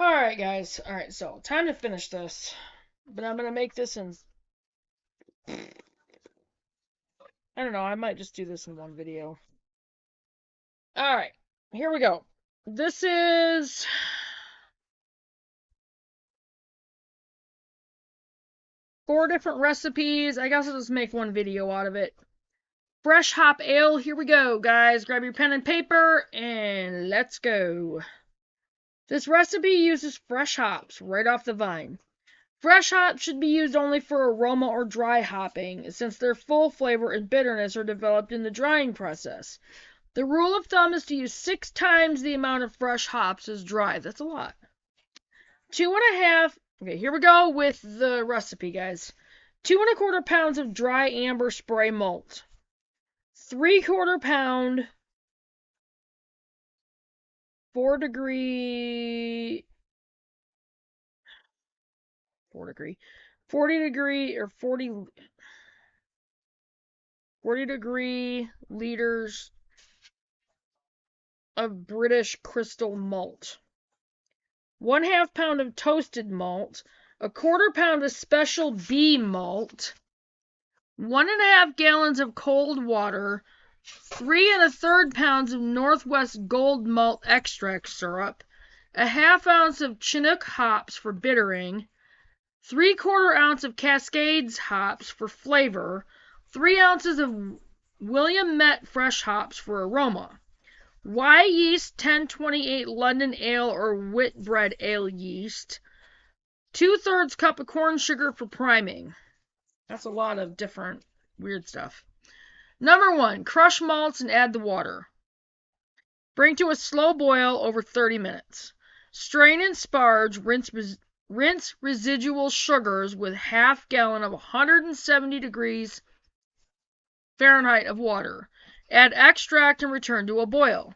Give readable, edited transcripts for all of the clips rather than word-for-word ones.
Alright, guys. Alright, so time to finish this. But I'm gonna make this in. I don't know, I might just do this in one video. Alright, here we go. This is. 4 different recipes. I guess I'll just make one video out of it. Fresh hop ale. Here we go, guys. Grab your pen and paper and let's go. This recipe uses fresh hops right off the vine. Fresh hops should be used only for aroma or dry hopping, since their full flavor and bitterness are developed in the drying process. The rule of thumb is to use 6 times the amount of fresh hops as dry. That's a lot. 2.5. Okay, here we go with the recipe, guys. 2¼ pounds of dry amber spray malt. 3/4 pound 40 degree or 40 degree liters of British crystal malt. 1/2 pound of toasted malt, 1/4 pound of special bee malt, 1.5 gallons of cold water, 3 1/3 pounds of Northwest Gold malt extract syrup, 1/2 ounce of Chinook hops for bittering, 3/4 ounce of Cascades hops for flavor, 3 ounces of William fresh hops for aroma. Yeast 1028 London ale or Whitbread ale yeast. 2/3 cup of corn sugar for priming. That's a lot of different weird stuff. Number 1, crush malts and add the water. Bring to a slow boil over 30 minutes. Strain and sparge, rinse residual sugars with 1/2 gallon of 170 degrees Fahrenheit of water. Add extract and return to a boil.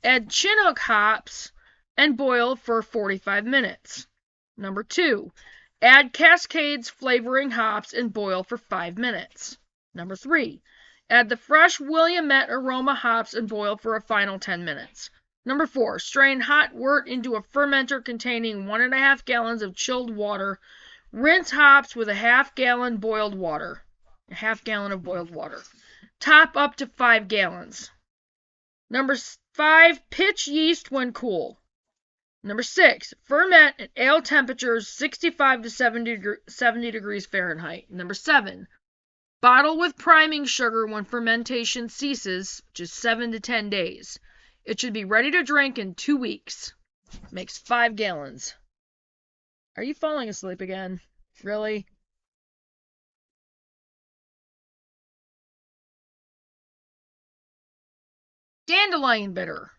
Add Chinook hops and boil for 45 minutes. Number 2, add Cascades flavoring hops and boil for 5 minutes. Number 3, add the fresh Williamette aroma hops and boil for a final 10 minutes. Number 4, strain hot wort into a fermenter containing 1.5 gallons of chilled water. Rinse hops with 1/2 gallon boiled water. 1/2 gallon of boiled water. Top up to 5 gallons. Number 5, pitch yeast when cool. Number 6, ferment at ale temperatures 65 to 70 degrees Fahrenheit. Number 7, bottle with priming sugar when fermentation ceases, which is 7 to 10 days. It should be ready to drink in 2 weeks. Makes 5 gallons. Are you falling asleep again? Really? Dandelion bitter.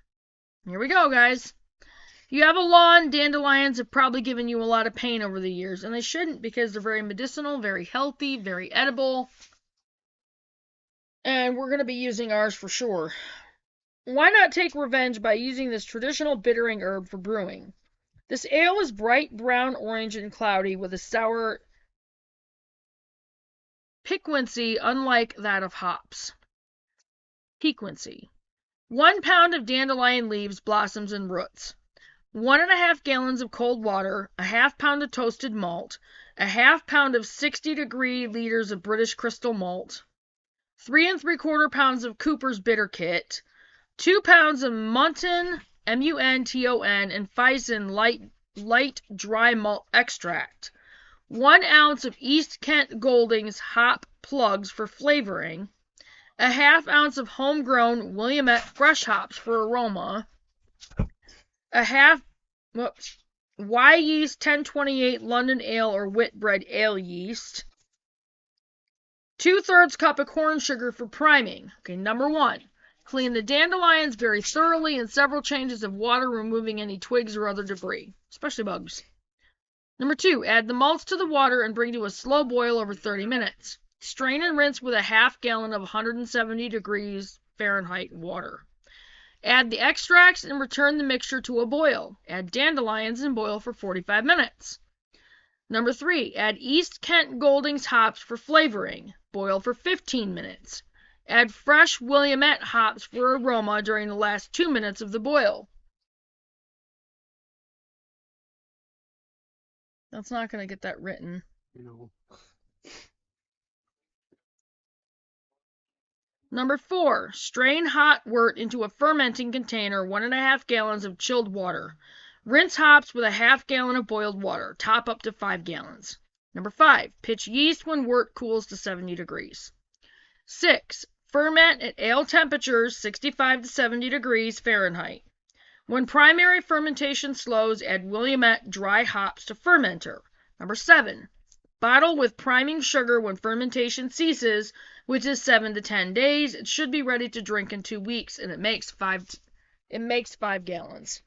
Here we go, guys. If you have a lawn, dandelions have probably given you a lot of pain over the years, and they shouldn't because they're very medicinal, very healthy, very edible. And we're going to be using ours for sure. Why not take revenge by using this traditional bittering herb for brewing? This ale is bright brown, orange, and cloudy with a sour piquancy unlike that of hops. Piquancy. 1 pound of dandelion leaves, blossoms, and roots. 1.5 gallons of cold water, 1/2 pound of toasted malt, 1/2 pound of 60 degree liters of British crystal malt, 3 3/4 pounds of Cooper's bitter kit, 2 pounds of Munton, MUNTON, and Fison light dry malt extract, 1 ounce of East Kent Golding's hop plugs for flavoring, 1/2 ounce of homegrown Williamette fresh hops for aroma, yeast 1028 London ale or Whitbread ale yeast, 2/3 cup of corn sugar for priming. Okay, number 1, clean the dandelions very thoroughly in several changes of water, removing any twigs or other debris, especially bugs. Number 2, add the malts to the water and bring to a slow boil over 30 minutes. Strain and rinse with 1/2 gallon of 170 degrees Fahrenheit water. Add the extracts and return the mixture to a boil. Add dandelions and boil for 45 minutes. Number 3, add East Kent Golding's hops for flavoring. Boil for 15 minutes. Add fresh Williamette hops for aroma during the last 2 minutes of the boil. That's not going to get that written. No. Number 4, strain hot wort into a fermenting container, 1.5 gallons of chilled water. Rinse hops with a half gallon of boiled water. Top up to 5 gallons. Number 5, pitch yeast when wort cools to 70 degrees. 6, ferment at ale temperatures, 65 to 70 degrees Fahrenheit. When primary fermentation slows, add Willamette dry hops to fermenter. Number 7, bottle with priming sugar when fermentation ceases, which is 7 to 10 days. It should be ready to drink in 2 weeks, and it makes 5 gallons.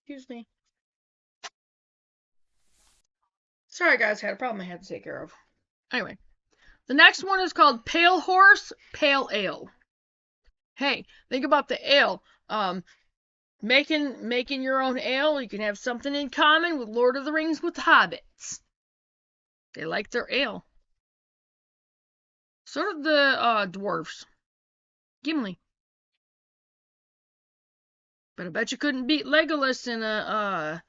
Excuse me. Sorry guys, I had a problem I had to take care of. Anyway, the next one is called Pale Horse Pale Ale. Hey, think about the ale. Making your own ale, you can have something in common with Lord of the Rings with hobbits. They like their ale. Sort of the dwarfs. Gimli. But I bet you couldn't beat Legolas in a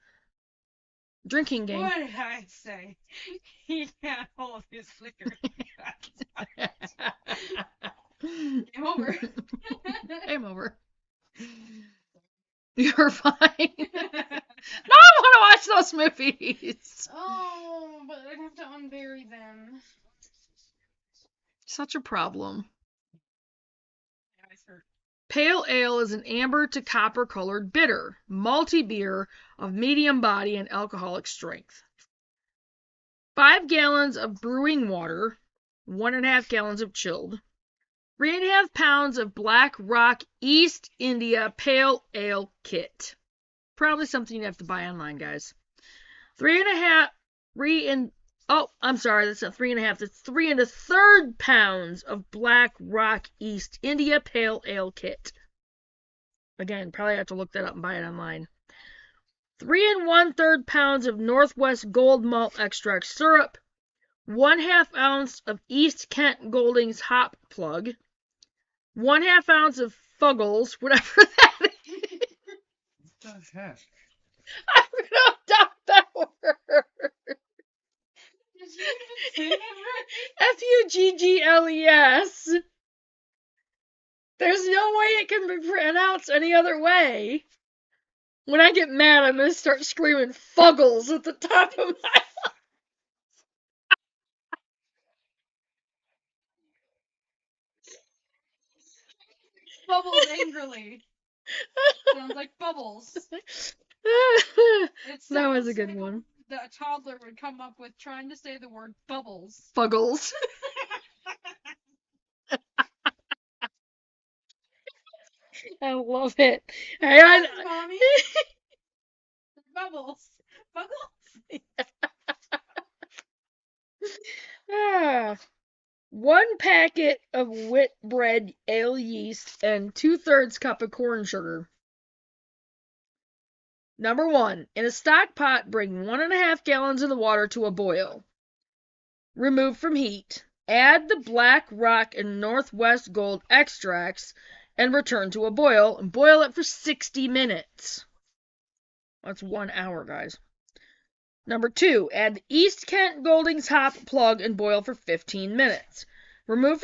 drinking game. What did I say? He had all of his liquor. Game over. Game over. You're fine. No, I want to watch those movies. Oh, but I'd have to unbury them. Such a problem. My eyes hurt. Pale ale is an amber to copper colored bitter, malty beer of medium body and alcoholic strength. 5 gallons of brewing water, 1.5 gallons of chilled, 3.5 pounds of Black Rock East India Pale Ale Kit. Probably something you'd have to buy online, guys. 3.5 that's 3 1/3 pounds of Black Rock East India Pale Ale Kit. Again, probably have to look that up and buy it online. 3 1/3 pounds of Northwest Gold Malt Extract Syrup. 1/2 ounce of East Kent Goldings Hop Plug. 1/2 ounce of Fuggles, whatever that is. What the heck? I'm gonna adopt that word. Did you even say that Fuggles. There's no way it can be pronounced any other way. When I get mad, I'm gonna start screaming Fuggles at the top of my lungs. Bubbles angrily. Sounds like bubbles. That was a good one. That a toddler would come up with trying to say the word bubbles. Fuggles. I love it. Yes, Mommy. Bubbles. Bubbles? Ah. 1 packet of Whitbread ale yeast and 2/3 cup of corn sugar. Number 1. In a stock pot, bring 1.5 gallons of the water to a boil. Remove from heat. Add the Black Rock and Northwest Gold extracts and return to a boil, and boil it for 60 minutes. That's 1 hour, guys. Number 2, add the East Kent Goldings Hop Plug and boil for 15 minutes. Remove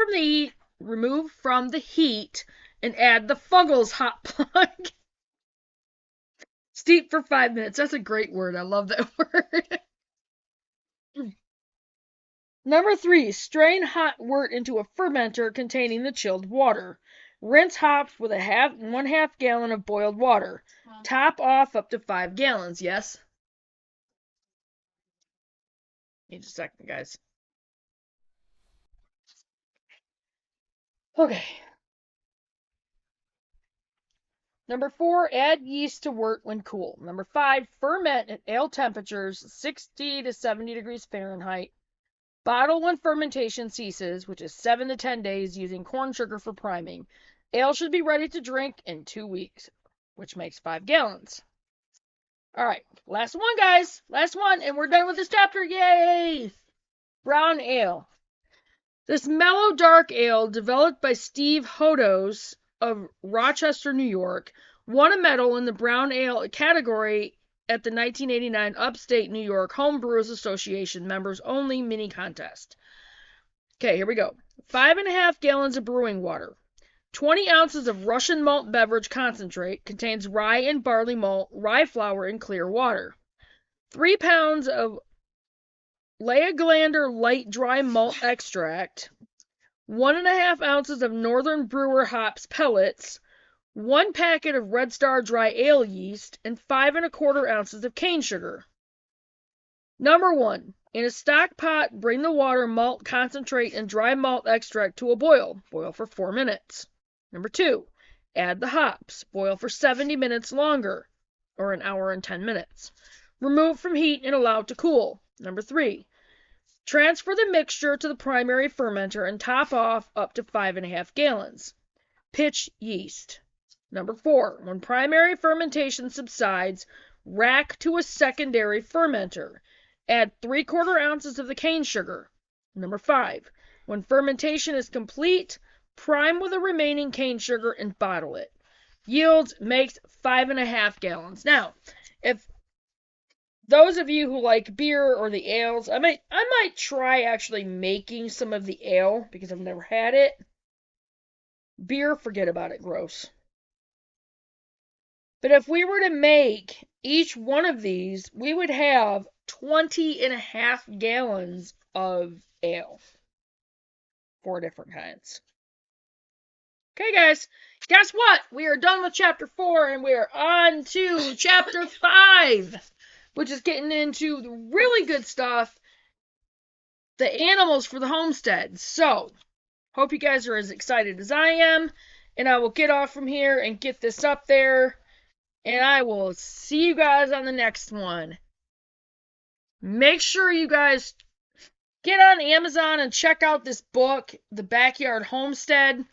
from the heat and add the Fuggles Hop Plug. Steep for 5 minutes. That's a great word. I love that word. Number 3, strain hot wort into a fermenter containing the chilled water. Rinse hops with 1/2 gallon of boiled water. Top off up to 5 gallons, yes? Need a second, guys. Okay. Number 4, add yeast to wort when cool. Number 5, ferment at ale temperatures, 60 to 70 degrees Fahrenheit. Bottle when fermentation ceases, which is 7 to 10 days, using corn sugar for priming. Ale should be ready to drink in 2 weeks, which makes 5 gallons. All right, last one, guys. Last one, and we're done with this chapter. Yay! Brown ale. This mellow dark ale, developed by Steve Hodos of Rochester, New York, won a medal in the brown ale category at the 1989 Upstate New York Homebrewers Association members only mini contest. Okay, here we go. 5.5 gallons of brewing water. 20 ounces of Russian malt beverage concentrate contains rye and barley malt, rye flour, and clear water. 3 pounds of Leaglander light dry malt extract. 1.5 ounces of Northern Brewer hops pellets. 1 packet of Red Star dry ale yeast, and 5.25 ounces of cane sugar. Number 1. In a stock pot, bring the water, malt concentrate, and dry malt extract to a boil. Boil for 4 minutes. Number 2. Add the hops. Boil for 70 minutes longer, or an hour and 10 minutes. Remove from heat and allow to cool. Number 3. Transfer the mixture to the primary fermenter and top off up to 5.5 gallons. Pitch yeast. Number 4. When primary fermentation subsides, rack to a secondary fermenter. Add 3/4 ounces of the cane sugar. Number 5. When fermentation is complete, prime with the remaining cane sugar and bottle it. Yields makes 5.5 gallons. Now, if those of you who like beer or the ales, I might try actually making some of the ale because I've never had it. Beer, forget about it, gross. But if we were to make each one of these, we would have 20.5 gallons of ale. 4 different kinds. Okay, guys, guess what? We are done with chapter 4 and we are on to chapter 5, which is getting into the really good stuff, the animals for the homestead. So, hope you guys are as excited as I am, and I will get off from here and get this up there, and I will see you guys on the next one. Make sure you guys get on Amazon and check out this book, The Backyard Homestead.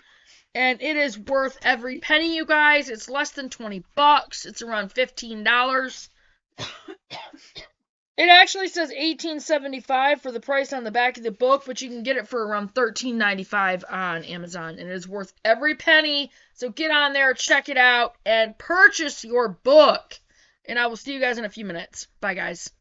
And it is worth every penny, you guys. It's less than $20. It's around $15. It actually says $18.75 for the price on the back of the book, but you can get it for around $13.95 on Amazon. And it is worth every penny. So get on there, check it out, and purchase your book. And I will see you guys in a few minutes. Bye, guys.